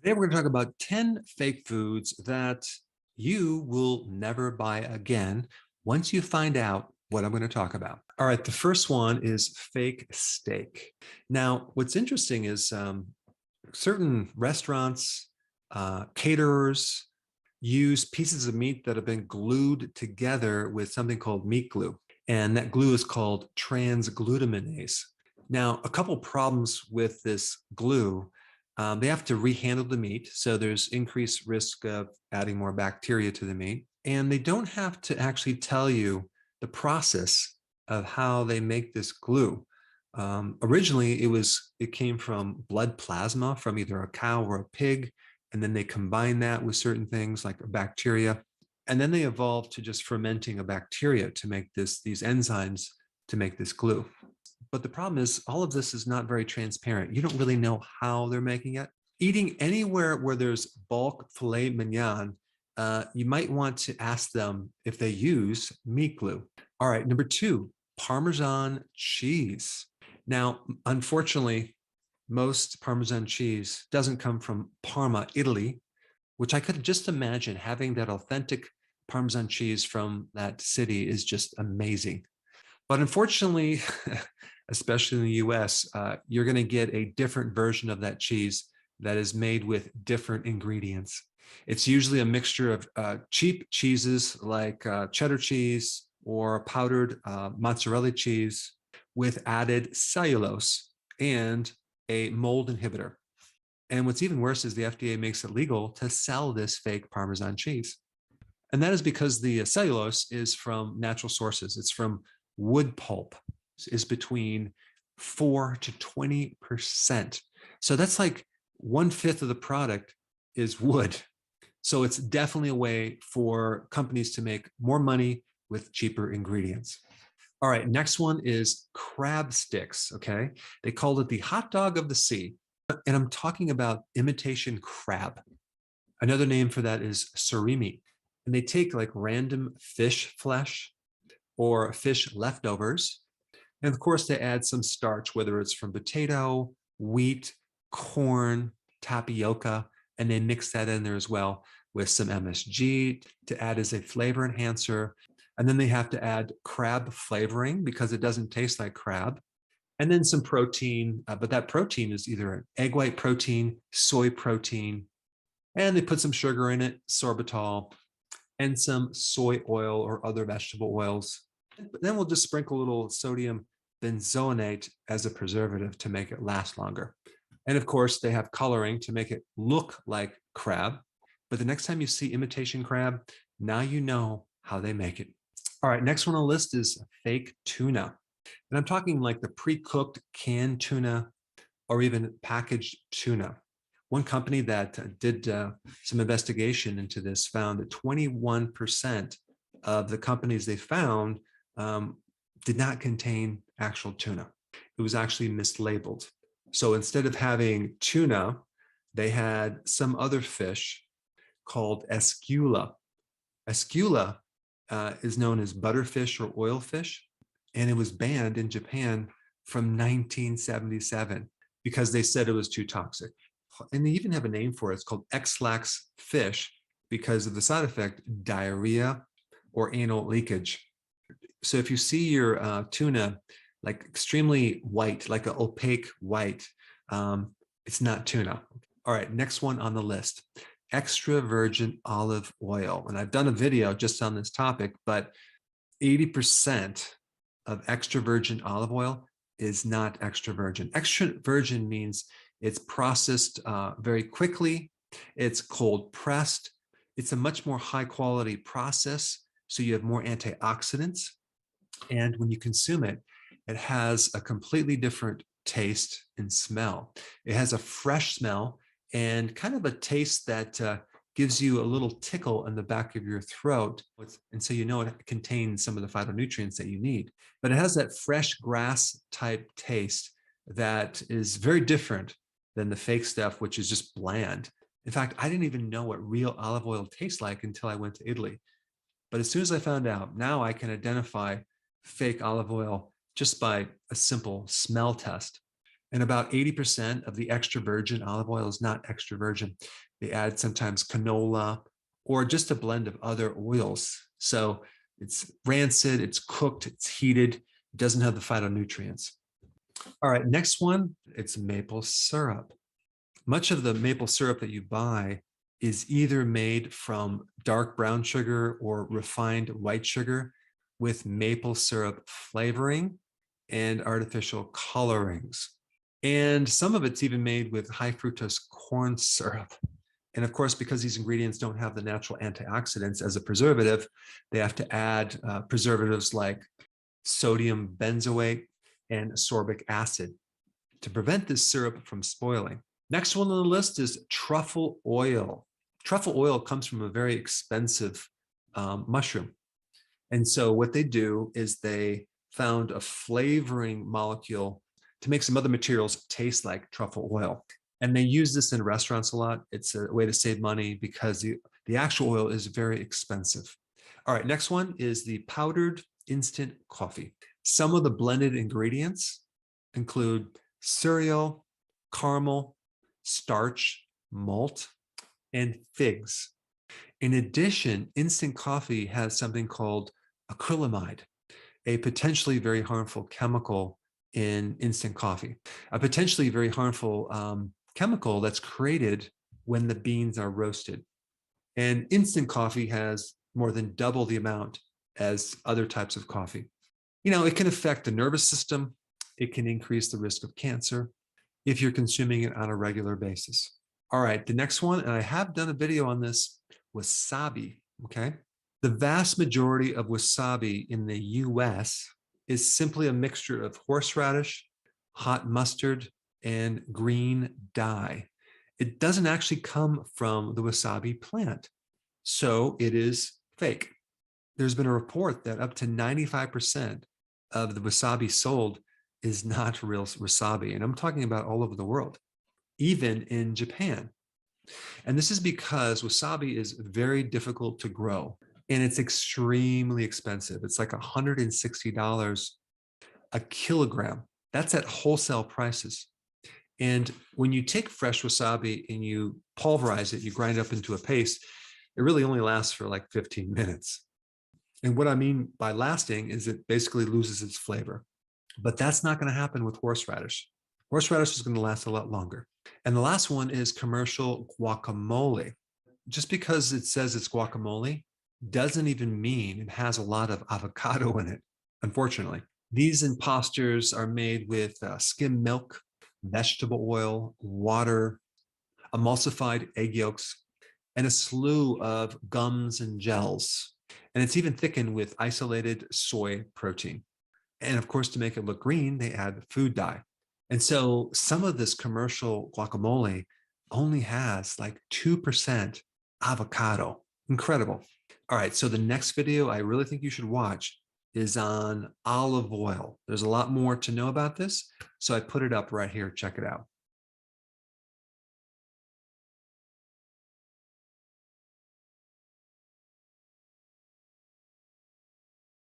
Today, we're going to talk about 10 fake foods that you will never buy again once you find out what I'm going to talk about. All right, the first one is fake steak. Now, what's interesting is certain restaurants, caterers use pieces of meat that have been glued together with something called meat glue. And that glue is called transglutaminase. Now, a couple problems with this glue. They have to rehandle the meat, so there's increased risk of adding more bacteria to the meat. And they don't have to actually tell you the process of how they make this glue. Originally, it came from blood plasma from either a cow or a pig, and then they combined that with certain things like bacteria. And then they evolved to just fermenting a bacteria to make these enzymes to make this glue. But the problem is all of this is not very transparent. You don't really know how they're making it. Eating anywhere where there's bulk filet mignon, you might want to ask them if they use meat glue. All right, number two, Parmesan cheese. Now, unfortunately, most Parmesan cheese doesn't come from Parma, Italy, which I could just imagine having that authentic Parmesan cheese from that city is just amazing. But unfortunately, especially in the US, you're going to get a different version of that cheese that is made with different ingredients. It's usually a mixture of cheap cheeses like cheddar cheese or powdered mozzarella cheese with added cellulose and a mold inhibitor. And what's even worse is the FDA makes it legal to sell this fake Parmesan cheese. And that is because the cellulose is from natural sources. It's from wood pulp, is between 4 to 20%. So that's like 1/5 of the product is wood. So it's definitely a way for companies to make more money with cheaper ingredients. All right, next one is crab sticks, okay? They called it the hot dog of the sea. And I'm talking about imitation crab. Another name for that is surimi. And they take like random fish flesh or fish leftovers. And of course, they add some starch, whether it's from potato, wheat, corn, tapioca, and they mix that in there as well with some MSG to add as a flavor enhancer. And then they have to add crab flavoring because it doesn't taste like crab. And then some protein, but that protein is either an egg white protein, soy protein, and they put some sugar in it, sorbitol, and some soy oil or other vegetable oils. But then we'll just sprinkle a little sodium benzoate as a preservative to make it last longer. And of course, they have coloring to make it look like crab. But the next time you see imitation crab, now you know how they make it. All right, next one on the list is fake tuna. And I'm talking like the pre-cooked canned tuna or even packaged tuna. One company that did some investigation into this found that 21% of the companies they found did not contain actual tuna. It was actually mislabeled. So instead of having tuna, they had some other fish called escula. Escula is known as butterfish or oilfish, and it was banned in Japan from 1977 because they said it was too toxic. And they even have a name for it. It's called X-lax fish because of the side effect, diarrhea or anal leakage. So if you see your tuna like extremely white, like an opaque white, it's not tuna. All right, next one on the list, extra virgin olive oil. And I've done a video just on this topic, but 80% of extra virgin olive oil is not extra virgin. Extra virgin means it's processed very quickly. It's cold pressed. It's a much more high quality process. So you have more antioxidants. And when you consume it, it has a completely different taste and smell. It has a fresh smell and kind of a taste that gives you a little tickle in the back of your throat. And so you know it contains some of the phytonutrients that you need. But it has that fresh grass type taste that is very different than the fake stuff, which is just bland. In fact, I didn't even know what real olive oil tastes like until I went to Italy. But as soon as I found out, now I can identify fake olive oil just by a simple smell test. And about 80% of the extra virgin olive oil is not extra virgin. They add sometimes canola or just a blend of other oils. So it's rancid, it's cooked, it's heated, it doesn't have the phytonutrients. All right, next one, it's maple syrup. Much of the maple syrup that you buy is either made from dark brown sugar or refined white sugar with maple syrup flavoring and artificial colorings. And some of it's even made with high fructose corn syrup. And of course, because these ingredients don't have the natural antioxidants as a preservative, they have to add preservatives like sodium benzoate and ascorbic acid to prevent this syrup from spoiling. Next one on the list is truffle oil. Truffle oil comes from a very expensive mushroom. And so what they do is they found a flavoring molecule to make some other materials taste like truffle oil. And they use this in restaurants a lot. It's a way to save money because the actual oil is very expensive. All right, next one is the powdered instant coffee. Some of the blended ingredients include cereal, caramel, starch, malt, and figs. In addition, instant coffee has something called acrylamide, a potentially very harmful chemical in instant coffee, a potentially very harmful chemical that's created when the beans are roasted. And instant coffee has more than double the amount as other types of coffee. You know, it can affect the nervous system. It can increase the risk of cancer if you're consuming it on a regular basis. All right, the next one, and I have done a video on this, wasabi, okay? The vast majority of wasabi in the US is simply a mixture of horseradish, hot mustard, and green dye. It doesn't actually come from the wasabi plant, so it is fake. There's been a report that up to 95% of the wasabi sold is not real wasabi, and I'm talking about all over the world, even in Japan. And this is because wasabi is very difficult to grow, and it's extremely expensive. It's like $160 a kilogram. That's at wholesale prices. And when you take fresh wasabi and you pulverize it, you grind it up into a paste, it really only lasts for like 15 minutes. And what I mean by lasting is it basically loses its flavor. But that's not going to happen with horseradish. Horseradish is going to last a lot longer. And the last one is commercial guacamole. Just because it says it's guacamole doesn't even mean it has a lot of avocado in it, unfortunately. These imposters are made with skim milk, vegetable oil, water, emulsified egg yolks, and a slew of gums and gels. And it's even thickened with isolated soy protein. And of course, to make it look green, they add food dye. And so some of this commercial guacamole only has like 2% avocado. Incredible. All right, so the next video I really think you should watch is on olive oil. There's a lot more to know about this, so I put it up right here. Check it out.